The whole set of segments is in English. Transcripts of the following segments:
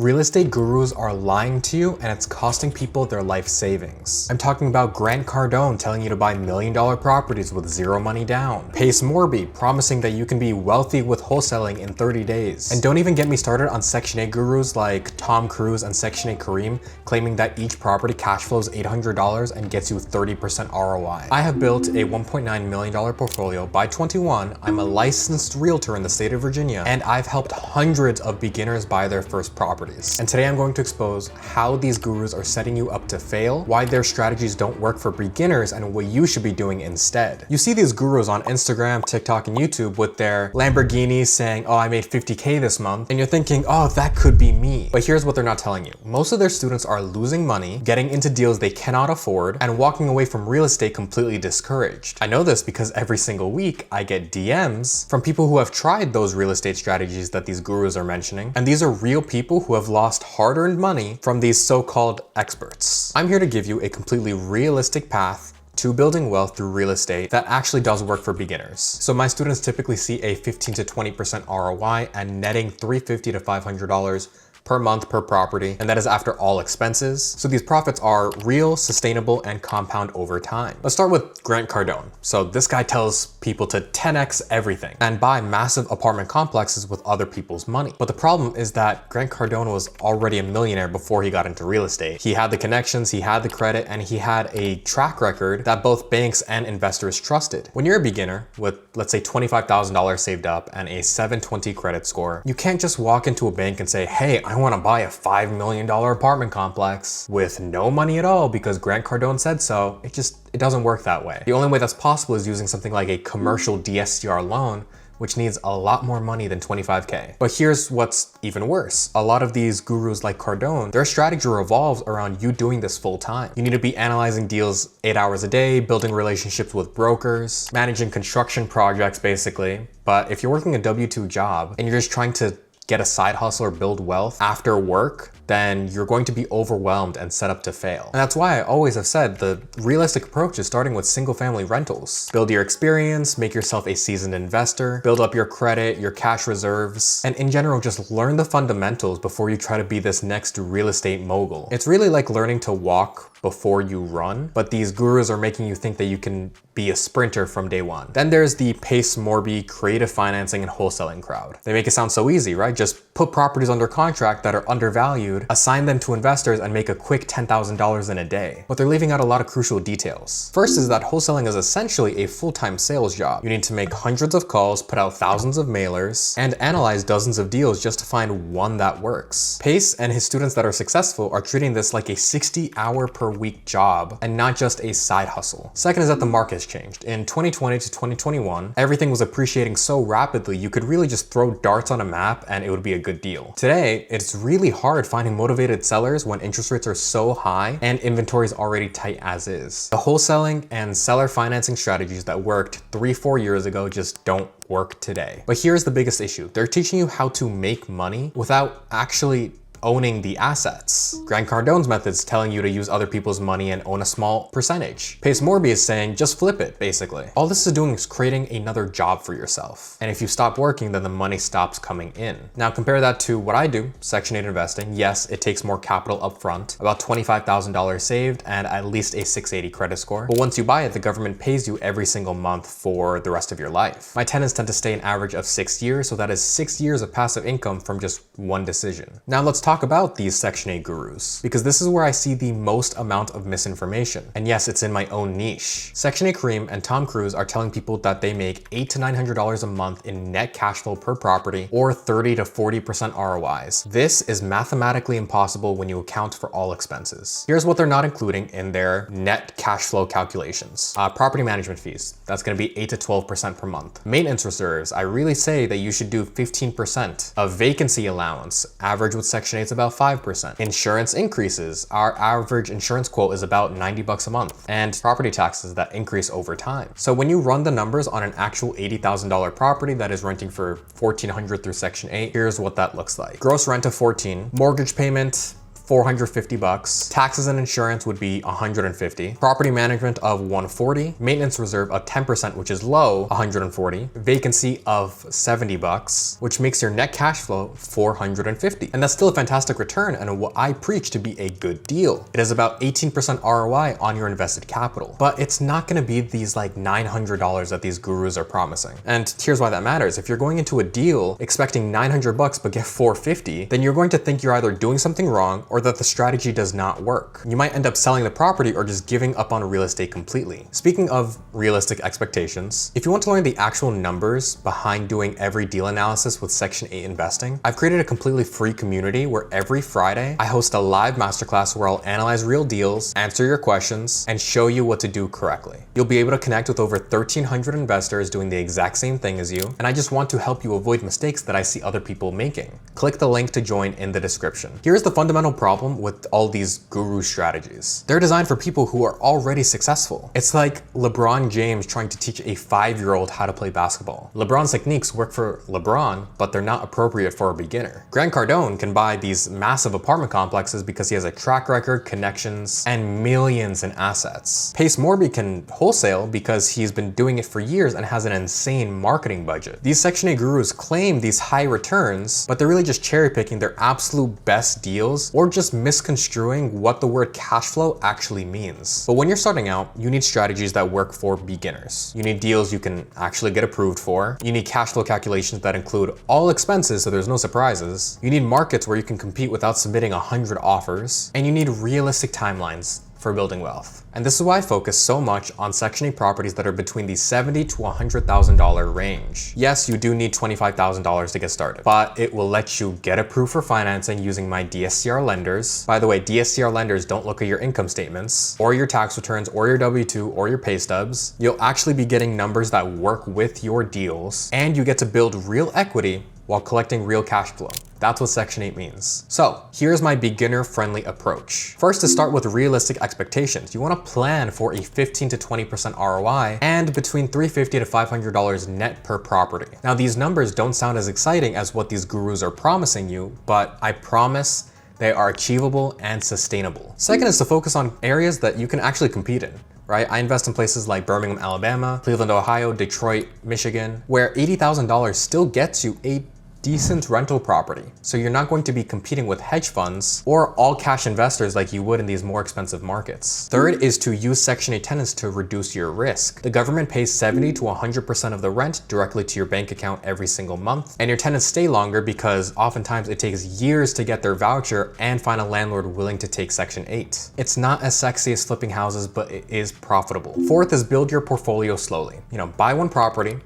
Real estate gurus are lying to you and it's costing people their life savings. I'm talking about Grant Cardone telling you to buy $1 million properties with zero money down. Morby promising that you can be wealthy with wholesaling in 30 days. And don't even get me started on Section 8 gurus like Tom Cruise and Section 8 Kareem claiming that each property cash flows $800 and gets you 30% ROI. I have built a $1.9 million portfolio. By 21, I'm a licensed realtor in the state of Virginia, and I've helped hundreds of beginners buy their first property. And today I'm going to expose how these gurus are setting you up to fail, why their strategies don't work for beginners, and what you should be doing instead. You see these gurus on Instagram, TikTok, and YouTube with their Lamborghinis saying, oh, I made 50K this month, and you're thinking, oh, that could be me. But here's what they're not telling you. Most of their students are losing money, getting into deals they cannot afford, and walking away from real estate completely discouraged. I know this because every single week I get DMs from people who have tried those real estate strategies that these gurus are mentioning, and these are real people who have lost hard-earned money from these so-called experts. I'm here to give you a completely realistic path to building wealth through real estate that actually does work for beginners. So my students typically see a 15 to 20% ROI and netting $350 to $500 per month per property, and that is after all expenses. So these profits are real, sustainable, and compound over time. Let's start with Grant Cardone. So this guy tells people to 10x everything and buy massive apartment complexes with other people's money. But the problem is that Grant Cardone was already a millionaire before he got into real estate. He had the connections, he had the credit, and he had a track record that both banks and investors trusted. When you're a beginner with, let's say, $25,000 saved up and a 720 credit score, you can't just walk into a bank and say, hey, I want to buy a $5 million apartment complex with no money at all because Grant Cardone said so. It doesn't work that way. The only way that's possible is using something like a commercial DSCR loan, which needs a lot more money than 25K. But here's what's even worse. A lot of these gurus like Cardone, their strategy revolves around you doing this full time. You need to be analyzing deals 8 hours a day, building relationships with brokers, managing construction projects basically. But if you're working a W-2 job and you're just trying to get a side hustle or build wealth after work, then you're going to be overwhelmed and set up to fail. And that's why I always have said the realistic approach is starting with single family rentals. Build your experience, make yourself a seasoned investor, build up your credit, your cash reserves, and in general, just learn the fundamentals before you try to be this next real estate mogul. It's really like learning to walk before you run, but these gurus are making you think that you can be a sprinter from day one. Then there's the Morby creative financing and wholesaling crowd. They make it sound so easy, right? Just put properties under contract that are undervalued, assign them to investors, and make a quick $10,000 in a day. But they're leaving out a lot of crucial details. First is that wholesaling is essentially a full-time sales job. You need to make hundreds of calls, put out thousands of mailers, and analyze dozens of deals just to find one that works. Pace and his students that are successful are treating this like a 60-hour per week job and not just a side hustle. Second is that the market's changed. In 2020 to 2021, everything was appreciating so rapidly you could really just throw darts on a map and it would be a good deal. Today, it's really hard finding motivated sellers when interest rates are so high and inventory is already tight as is. The wholesaling and seller financing strategies that worked 3-4 years ago just don't work today. But here's the biggest issue. They're teaching you how to make money without actually owning the assets. Grant Cardone's method is telling you to use other people's money and own a small percentage. Morby is saying just flip it, basically. All this is doing is creating another job for yourself. And if you stop working, then the money stops coming in. Now compare that to what I do, Section 8 investing. Yes, it takes more capital up front, about $25,000 saved and at least a 680 credit score. But once you buy it, the government pays you every single month for the rest of your life. My tenants tend to stay an average of 6 years, so that is 6 years of passive income from just one decision. Now let's talk about these Section 8 gurus, because this is where I see the most amount of misinformation. And yes, it's in my own niche. Section 8 Kareem and Tom Cruise are telling people that they make $800 to $900 a month in net cash flow per property or 30 to 40% ROIs. This is mathematically impossible when you account for all expenses. Here's what they're not including in their net cash flow calculations. Property management fees, that's gonna be 8 to 12% per month. Maintenance reserves, I really say that you should do 15%. A vacancy allowance, average with Section 8 is about 5%. Insurance increases. Our average insurance quote is about $90 a month. And property taxes that increase over time. So when you run the numbers on an actual $80,000 property that is renting for $1,400 through Section 8, here's what that looks like. Gross rent of $14,000, mortgage payment 450 bucks. Taxes and insurance would be 150. Property management of 140. Maintenance reserve of 10%, which is low, 140. Vacancy of 70 bucks, which makes your net cash flow 450. And that's still a fantastic return and what I preach to be a good deal. It is about 18% ROI on your invested capital. But it's not gonna be these like $900 that these gurus are promising. And here's why that matters. If you're going into a deal expecting 900 bucks but get 450, then you're going to think you're either doing something wrong or that the strategy does not work. You might end up selling the property or just giving up on real estate completely. Speaking of realistic expectations, if you want to learn the actual numbers behind doing every deal analysis with Section 8 investing, I've created a completely free community where every Friday I host a live masterclass where I'll analyze real deals, answer your questions, and show you what to do correctly. You'll be able to connect with over 1,300 investors doing the exact same thing as you, and I just want to help you avoid mistakes that I see other people making. Click the link to join in the description. Here's the fundamental problem with all these guru strategies. They're designed for people who are already successful. It's like LeBron James trying to teach a 5-year-old how to play basketball. LeBron's techniques work for LeBron, but they're not appropriate for a beginner. Grant Cardone can buy these massive apartment complexes because he has a track record, connections, and millions in assets. Morby can wholesale because he's been doing it for years and has an insane marketing budget. These Section 8 gurus claim these high returns, but they're really just cherry picking their absolute best deals or just misconstruing what the word cash flow actually means. But when you're starting out, you need strategies that work for beginners. You need deals you can actually get approved for. You need cash flow calculations that include all expenses so there's no surprises. You need markets where you can compete without submitting 100 offers. And you need realistic timelines for building wealth. And this is why I focus so much on Section 8 properties that are between the $70,000 to $100,000 range. Yes, you do need $25,000 to get started, but it will let you get approved for financing using my DSCR lenders. By the way, DSCR lenders don't look at your income statements or your tax returns or your W-2 or your pay stubs. You'll actually be getting numbers that work with your deals, and you get to build real equity while collecting real cash flow. That's what Section 8 means. So here's my beginner-friendly approach. First, to start with realistic expectations. You want to plan for a 15 to 20% ROI and between $350 to $500 net per property. Now, these numbers don't sound as exciting as what these gurus are promising you, but I promise they are achievable and sustainable. Second is to focus on areas that you can actually compete in. Right? I invest in places like Birmingham, Alabama, Cleveland, Ohio, Detroit, Michigan, where $80,000 still gets you a decent rental property. So you're not going to be competing with hedge funds or all cash investors like you would in these more expensive markets. Third is to use Section 8 tenants to reduce your risk. The government pays 70 to 100% of the rent directly to your bank account every single month, and your tenants stay longer because oftentimes it takes years to get their voucher and find a landlord willing to take Section 8. It's not as sexy as flipping houses, but it is profitable. Fourth is build your portfolio slowly. Buy one property,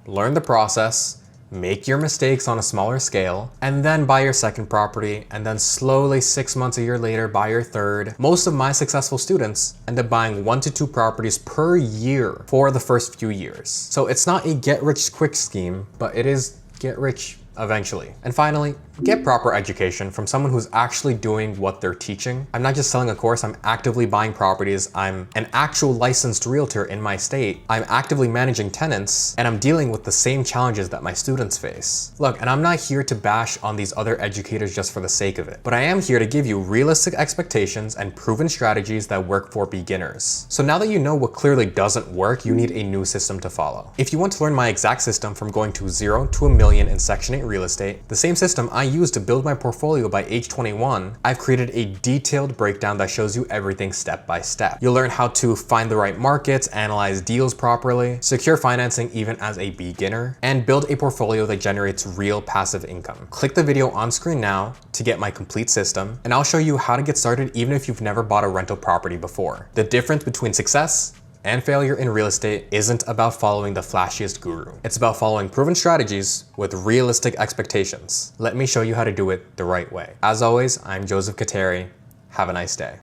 learn the process, make your mistakes on a smaller scale, and then buy your second property, and then slowly 6 months, a year later, buy your third. Most of my successful students end up buying 1 to 2 properties per year for the first few years. So it's not a get rich quick scheme, but it is get rich eventually. And finally, get proper education from someone who's actually doing what they're teaching. I'm not just selling a course, I'm actively buying properties. I'm an actual licensed realtor in my state. I'm actively managing tenants, and I'm dealing with the same challenges that my students face. Look, and I'm not here to bash on these other educators just for the sake of it, but I am here to give you realistic expectations and proven strategies that work for beginners. So now that you know what clearly doesn't work, you need a new system to follow. If you want to learn my exact system from going to 0 to $1 million in Section 8 real estate, the same system I use to build my portfolio by age 21, I've created a detailed breakdown that shows you everything step by step. You'll learn how to find the right markets, analyze deals properly, secure financing even as a beginner, and build a portfolio that generates real passive income. Click the video on screen now to get my complete system, and I'll show you how to get started even if you've never bought a rental property before. The difference between success and failure in real estate isn't about following the flashiest guru. It's about following proven strategies with realistic expectations. Let me show you how to do it the right way. As always, I'm Joseph Khateri. Have a nice day.